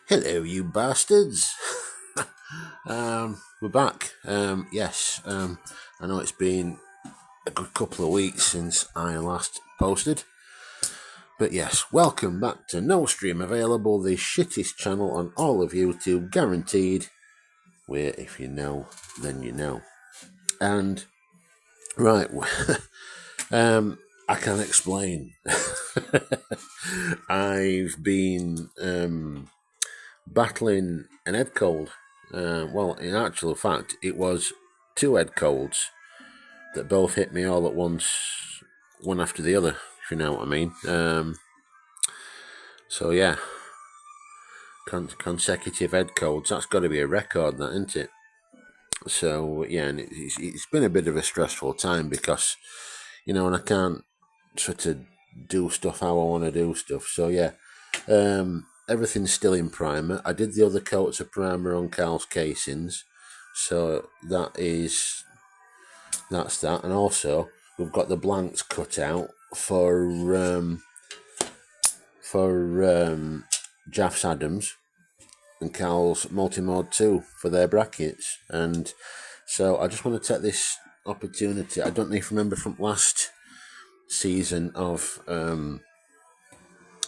Hello, you bastards. We're back. Yes, I know it's been a good couple of weeks since I last posted. But yes, welcome back to No Stream Available, the shittest channel on all of YouTube, guaranteed. Where if you know, then you know. And, right, I can explain. I've been battling an head cold. Well, in actual fact, it was two head colds that both hit me all at once, one after the other, if you know what I mean. So yeah, consecutive head colds. That's got to be a record, that, isn't it? So yeah, and it's been a bit of a stressful time because, and I can't sort of do stuff how I want to do stuff. So yeah, everything's still in primer. I did the other coats of primer on Carl's casings, so that's that. And also we've got the blanks cut out for Jaff's Adams and Carl's Multimode 2 for their brackets. And so I just want to take this opportunity. I don't know if you remember from last season of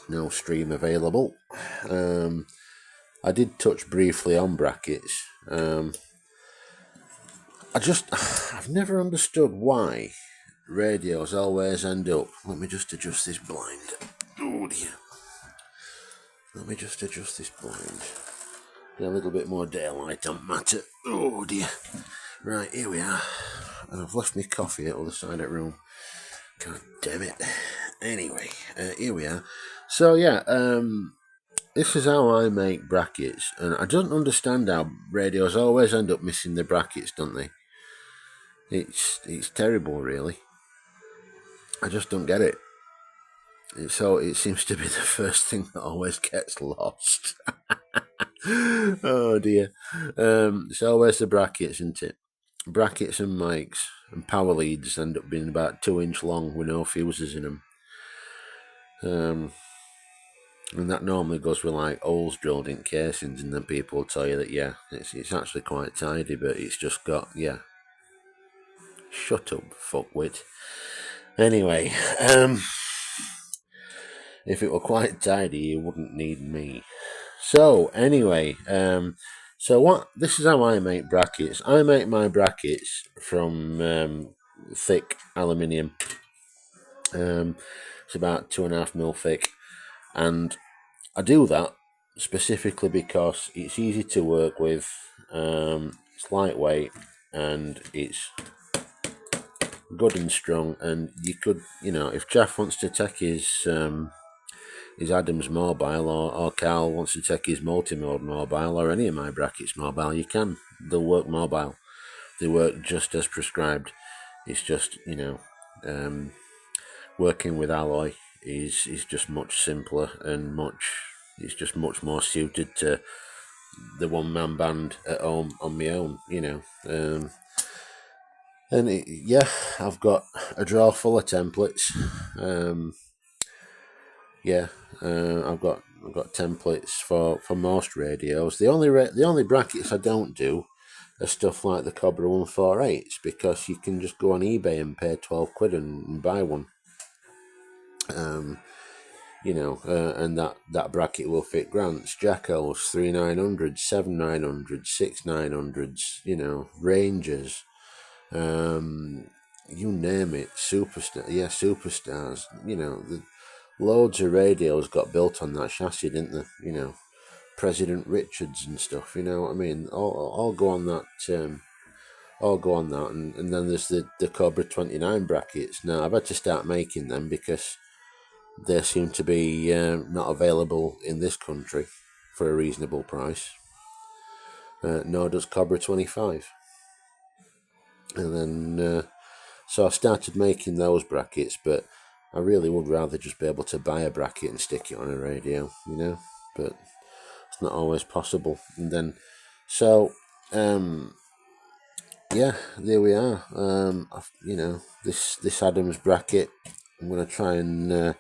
No Stream Available. I did touch briefly on brackets. I've never understood why radios always end up. Let me just adjust this blind. Oh dear. Let me just adjust this blind. Get a little bit more daylight on matter. Oh dear. Right, here we are. And I've left my coffee at the other side of the room. God damn it. Anyway, here we are. So yeah, this is how I make brackets, and I don't understand how radios always end up missing the brackets, don't they? It's terrible, really. I just don't get it. So it seems to be the first thing that always gets lost. Oh dear. It's always the brackets, isn't it? Brackets and mics and power leads end up being about 2-inch long with no fuses in them. And that normally goes with like holes drilled in casings, and then people will tell you that it's actually quite tidy, but it's just got shut up, fuckwit. Anyway, if it were quite tidy, you wouldn't need me. So anyway, this is how I make brackets. I make my brackets from thick aluminium. It's about 2.5 mil thick, and I do that specifically because it's easy to work with. It's lightweight and it's good and strong. And you could, if Jeff wants to take his Adams mobile, or Carl wants to take his Multimode mobile, or any of my brackets mobile, you can. They'll work mobile. They work just as prescribed. It's just, working with alloy is just much simpler and it's just much more suited to the one-man band at home on my own, I've got a drawer full of templates. I've got templates for most radios. The only brackets I don't do are stuff like the Cobra 148s, because you can just go on eBay and pay 12 quid and buy one. And that bracket will fit Grants, Jackals, 3900s, 7900s, 6900s, Rangers, you name it, superstars. Loads of radios got built on that chassis, didn't they? President Richards and stuff. You know what I mean? All go on that. All go on that, and then there's the Cobra 29 brackets. Now I've had to start making them because they seem to be not available in this country for a reasonable price. Nor does Cobra 25. And then, so I started making those brackets, but I really would rather just be able to buy a bracket and stick it on a radio, but it's not always possible. And then, so, there we are. This Adams bracket, I'm going to try and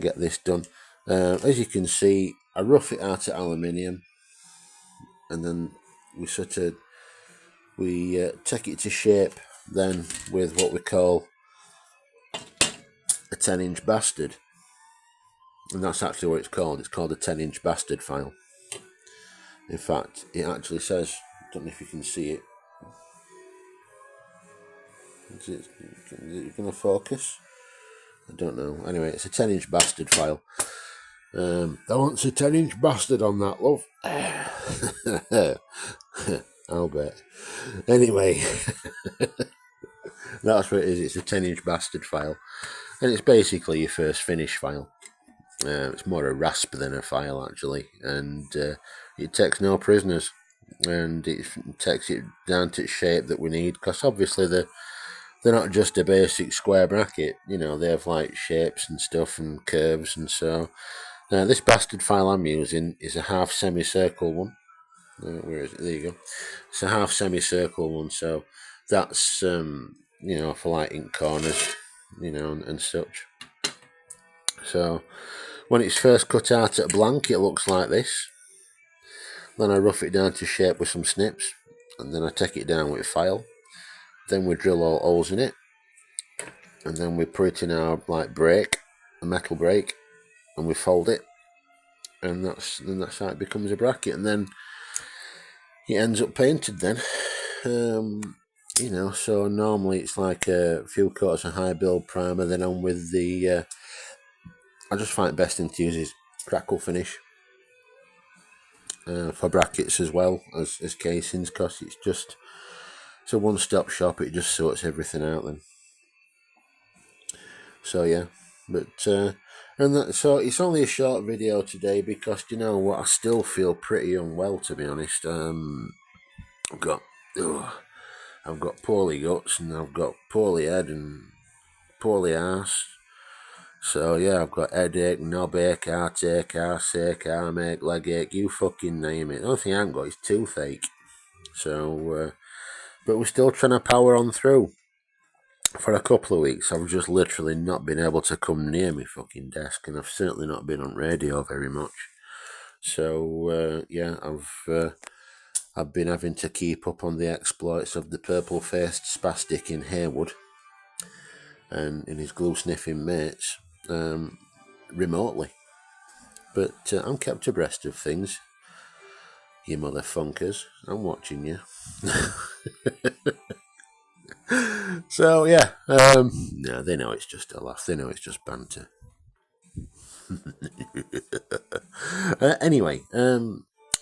get this done. As you can see, I rough it out at aluminium, and then we take it to shape then with what we call a 10-inch bastard, and that's actually what it's called. It's called a 10-inch bastard file. In fact, it actually says, I don't know if you can see it. Is it going to focus? I don't know. Anyway, it's a 10-inch bastard file. I want a 10-inch bastard on that, love. I'll bet. Anyway, that's what it is. It's a 10-inch bastard file. And it's basically your first finish file. It's more a rasp than a file, actually. And it takes no prisoners. And it takes it down to its shape that we need. Because obviously they're not just a basic square bracket. You know, they have like shapes and stuff and curves and so. Now, this bastard file I'm using is a half semicircle one. Where is it? There you go. It's a half semicircle one, so that's for lighting corners, and such. So when it's first cut out at blank, it looks like this. Then I rough it down to shape with some snips, and then I take it down with a file. Then we drill all holes in it, and then we put it in our brake, a metal brake, and we fold it, and that's how it becomes a bracket, and then it ends up painted then. So normally it's like a few coats of high build primer, then on with the I just find it best to use is crackle finish for brackets as well as casings, because it's a one-stop shop. It just sorts everything out then. So yeah, but so it's only a short video today because you know what, I still feel pretty unwell, to be honest. I've got poorly guts, and I've got poorly head and poorly arse. So yeah, I've got headache, knobache, heartache, arseache, armache, leg ache, you fucking name it. The only thing I haven't got is toothache. So, but we're still trying to power on through. For a couple of weeks, I've just literally not been able to come near my fucking desk, and I've certainly not been on radio very much. So yeah, I've been having to keep up on the exploits of the purple-faced spastic in Haywood and in his glue-sniffing mates remotely. But I'm kept abreast of things. You motherfuckers, I'm watching you. So yeah, no, they know it's just a laugh. They know it's just banter. Anyway,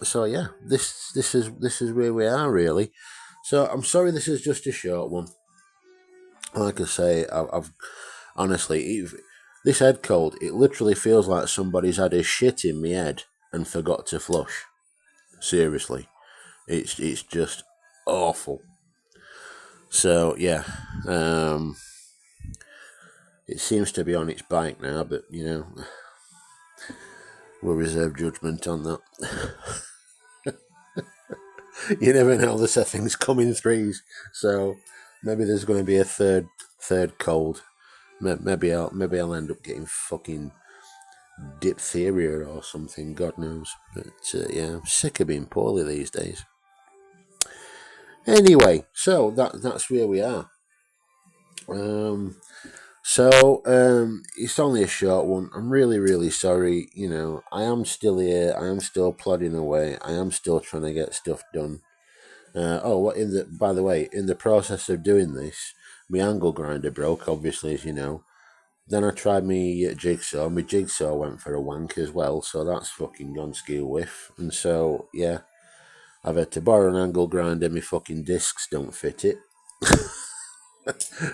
so yeah, this is where we are really. So I'm sorry this is just a short one. Like I say, I've honestly, this head cold, it literally feels like somebody's had a shit in my head and forgot to flush. Seriously, it's just awful. So yeah, it seems to be on its bike now, but we'll reserve judgment on that. You never know, there's things come in threes, so maybe there's going to be a third cold. Maybe I'll end up getting fucking diphtheria or something, God knows. But yeah, I'm sick of being poorly these days. Anyway, so that's where we are. It's only a short one. I'm really, really sorry. I am still here. I am still plodding away. I am still trying to get stuff done. By the way, in the process of doing this, my angle grinder broke, obviously, as you know. Then I tried my jigsaw. My jigsaw went for a wank as well, so that's fucking gone skew whiff. And so, yeah, I've had to borrow an angle grinder. My fucking discs don't fit it.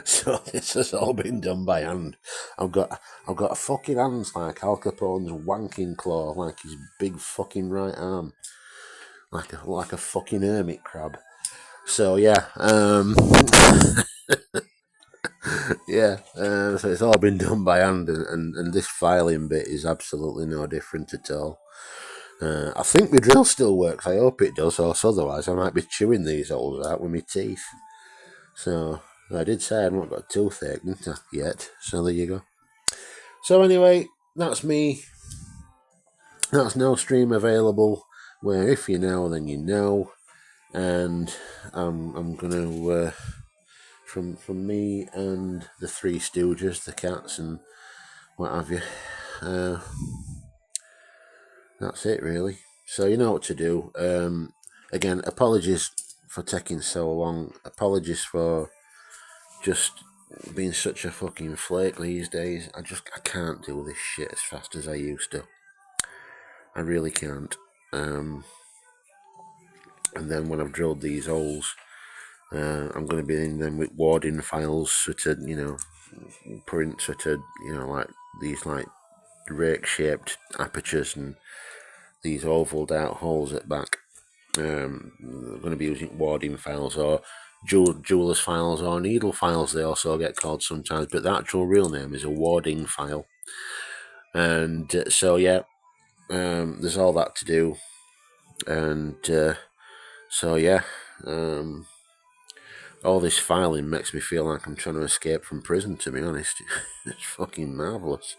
So this has all been done by hand. I've got a fucking hands like Al Capone's wanking claw, like his big fucking right arm, like a fucking hermit crab. So yeah, yeah. So it's all been done by hand, and this filing bit is absolutely no different at all. I think my drill still works. I hope it does, or otherwise I might be chewing these holes out with my teeth. So I did say I've not got toothache yet, so there you go. So anyway, that's me That's no stream available, where if you know, then you know. And I'm going to, from me and the Three Stooges, the cats and what have you, that's it really. So you know what to do. Again, apologies for taking so long. Apologies for just being such a fucking flake these days. I can't do this shit as fast as I used to. I really can't. And then when I've drilled these holes, I'm going to be in them with warding files, sort of, print sort of, like these like rake-shaped apertures and these ovaled out holes at back. I'm going to be using warding files or jeweler's files or needle files, they also get called sometimes, but the actual real name is a warding file. And so yeah, there's all that to do. And so yeah, all this filing makes me feel like I'm trying to escape from prison, to be honest. It's fucking marvellous.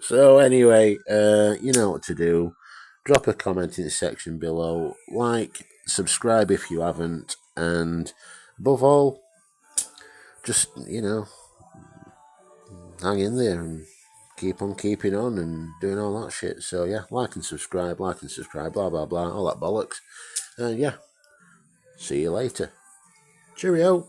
So anyway, you know what to do. Drop a comment in the section below. Like, subscribe if you haven't. And above all, just, hang in there and keep on keeping on and doing all that shit. So yeah, like and subscribe, blah, blah, blah, all that bollocks. And yeah, see you later. Cheerio.